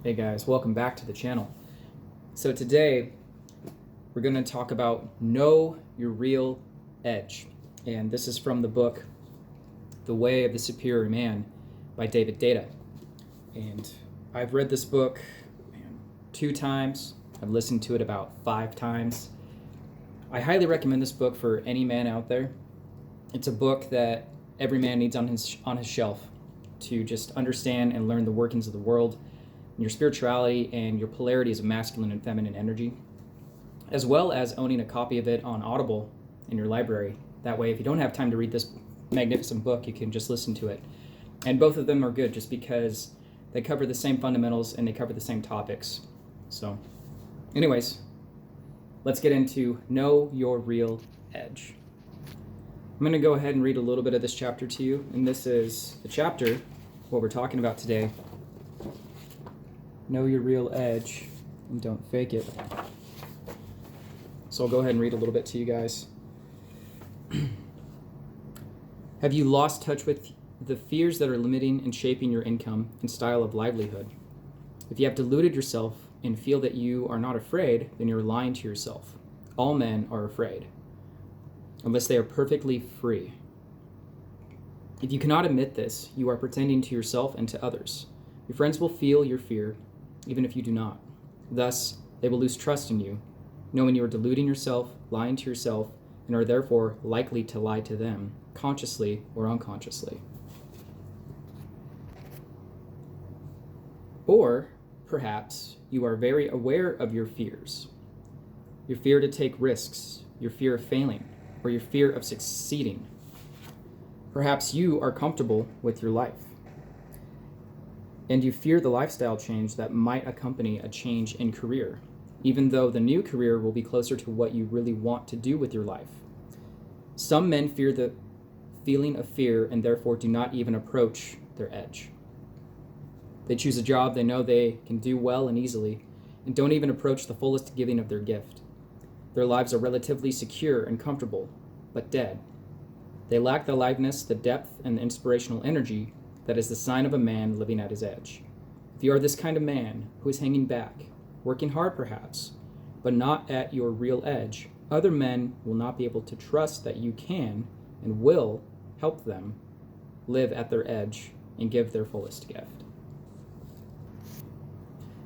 Hey guys, welcome back to the channel. So today we're going to talk about Know Your Real Edge. And this is from the book The Way of the Superior Man by David Deida. And I've read this book 2 times. I've listened to it about 5 times. I highly recommend this book for any man out there. It's a book that every man needs on his shelf to just understand and learn the workings of the world, your spirituality, and your polarities of masculine and feminine energy, as well as owning a copy of it on Audible in your library. That way, if you don't have time to read this magnificent book, you can just listen to it. And both of them are good just because they cover the same fundamentals and they cover the same topics. So anyways, let's get into Know Your Real Edge. I'm going to go ahead and read a little bit of this chapter to you. And this is the chapter, what we're talking about today. Know your real edge and don't fake it. So I'll go ahead and read a little bit to you guys. Have you lost touch with the fears that are limiting and shaping your income and style of livelihood? If you have deluded yourself and feel that you are not afraid, then you're lying to yourself. All men are afraid, unless they are perfectly free. If you cannot admit this, you are pretending to yourself and to others. Your friends will feel your fear, even if you do not. Thus, they will lose trust in you, knowing you are deluding yourself, lying to yourself, and are therefore likely to lie to them, consciously or unconsciously. Or, perhaps, you are very aware of your fears. Your fear to take risks, your fear of failing, or your fear of succeeding. Perhaps you are comfortable with your life, and you fear the lifestyle change that might accompany a change in career, even though the new career will be closer to what you really want to do with your life. Some men fear the feeling of fear and therefore do not even approach their edge. They choose a job they know they can do well and easily, and don't even approach the fullest giving of their gift. Their lives are relatively secure and comfortable, but dead. They lack the aliveness, the depth, and the inspirational energy that is the sign of a man living at his edge. If you are this kind of man who is hanging back, working hard perhaps, but not at your real edge, other men will not be able to trust that you can and will help them live at their edge and give their fullest gift.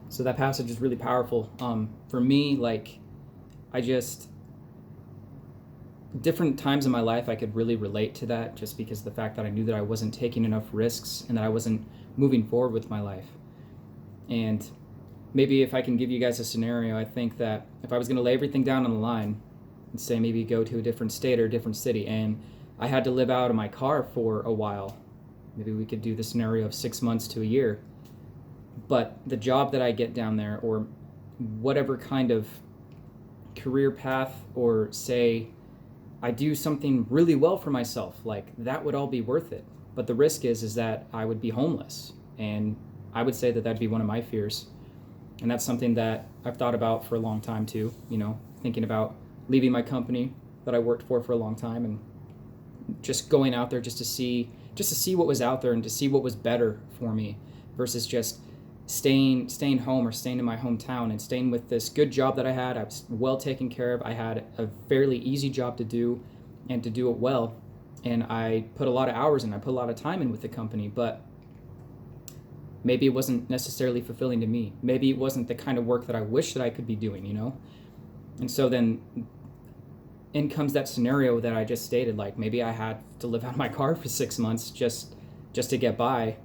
So that passage is really powerful. For me, different times in my life I could really relate to that, just because of the fact that I knew that I wasn't taking enough risks and that I wasn't moving forward with my life. And maybe if I can give you guys a scenario, I think that if I was going to lay everything down on the line and say maybe go to a different state or a different city, and I had to live out of my car for a while, maybe we could do the scenario of 6 months to a year. But the job that I get down there, or whatever kind of career path, or say I do something really well for myself, like that would all be worth it. But the risk is that I would be homeless. And I would say that that'd be one of my fears. And that's something that I've thought about for a long time too, thinking about leaving my company that I worked for a long time and just going out there just to see what was out there and to see what was better for me, versus just staying home or staying in my hometown and staying with this good job that I had. I was well taken care of. I had a fairly easy job to do and to do it well. And I put a lot of hours in, I put a lot of time in with the company, but maybe it wasn't necessarily fulfilling to me. Maybe it wasn't the kind of work that I wish that I could be doing, And so then in comes that scenario that I just stated, like maybe I had to live out of my car for 6 months just to get by,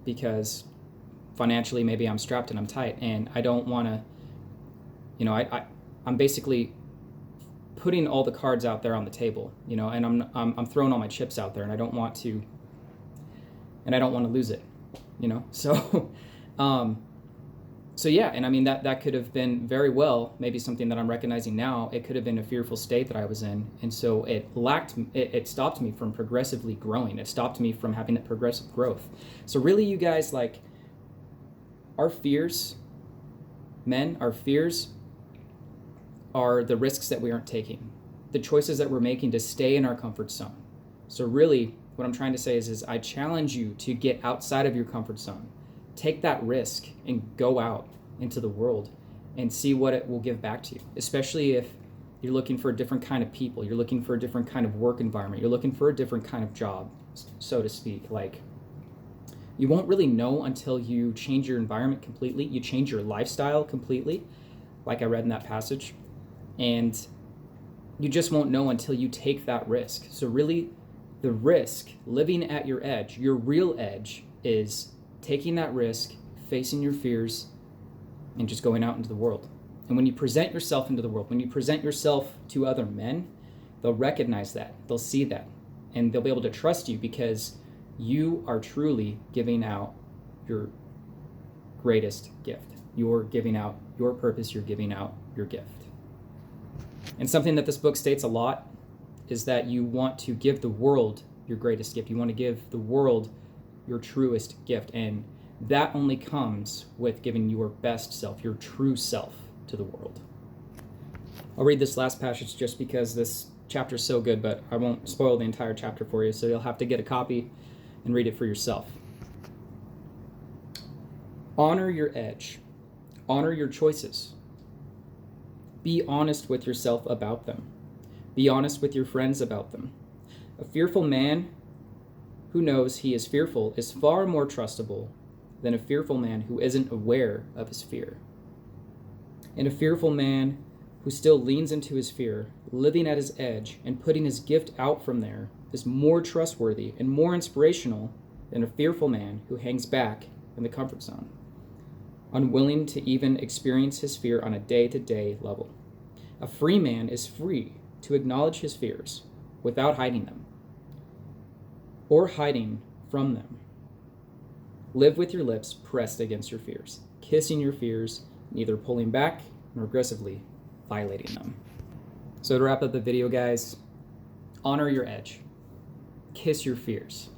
because financially maybe I'm strapped and I'm tight, and I don't want to, I'm basically putting all the cards out there on the table, and I'm throwing all my chips out there, and I don't want to lose it, So, so yeah, and I mean that could have been very well maybe something that I'm recognizing now. It could have been a fearful state that I was in, and so it stopped me from progressively growing. It stopped me from having that progressive growth. So really, you guys, our fears are the risks that we aren't taking, the choices that we're making to stay in our comfort zone. So really, what I'm trying to say is I challenge you to get outside of your comfort zone, take that risk and go out into the world and see what it will give back to you, especially if you're looking for a different kind of people, you're looking for a different kind of work environment, you're looking for a different kind of job, so to speak. Like, you won't really know until you change your environment completely, you change your lifestyle completely, like I read in that passage, and you just won't know until you take that risk. So really, the risk, living at your edge, your real edge, is taking that risk, facing your fears, and just going out into the world. And when you present yourself into the world, when you present yourself to other men, they'll recognize that, they'll see that, and they'll be able to trust you because you are truly giving out your greatest gift. You're giving out your purpose, you're giving out your gift. And something that this book states a lot is that you want to give the world your greatest gift. You want to give the world your truest gift. And that only comes with giving your best self, your true self, to the world. I'll read this last passage just because this chapter is so good, but I won't spoil the entire chapter for you, so you'll have to get a copy and read it for yourself. Honor your edge. Honor your choices. Be honest with yourself about them. Be honest with your friends about them. A fearful man who knows he is fearful is far more trustable than a fearful man who isn't aware of his fear. And a fearful man who still leans into his fear, living at his edge and putting his gift out from there, is more trustworthy and more inspirational than a fearful man who hangs back in the comfort zone, unwilling to even experience his fear on a day-to-day level. A free man is free to acknowledge his fears without hiding them or hiding from them. Live with your lips pressed against your fears, kissing your fears, neither pulling back nor aggressively violating them. So to wrap up the video, guys, honor your edge. Kiss your fears.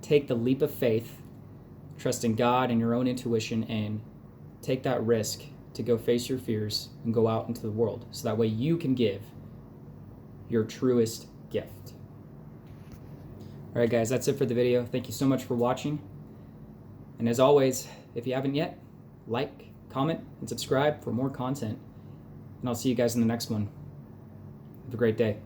Take the leap of faith, trust in God and your own intuition, and take that risk to go face your fears and go out into the world so that way you can give your truest gift. All right, guys, that's it for the video. Thank you so much for watching. And as always, if you haven't yet, like, comment, and subscribe for more content. And I'll see you guys in the next one. Have a great day.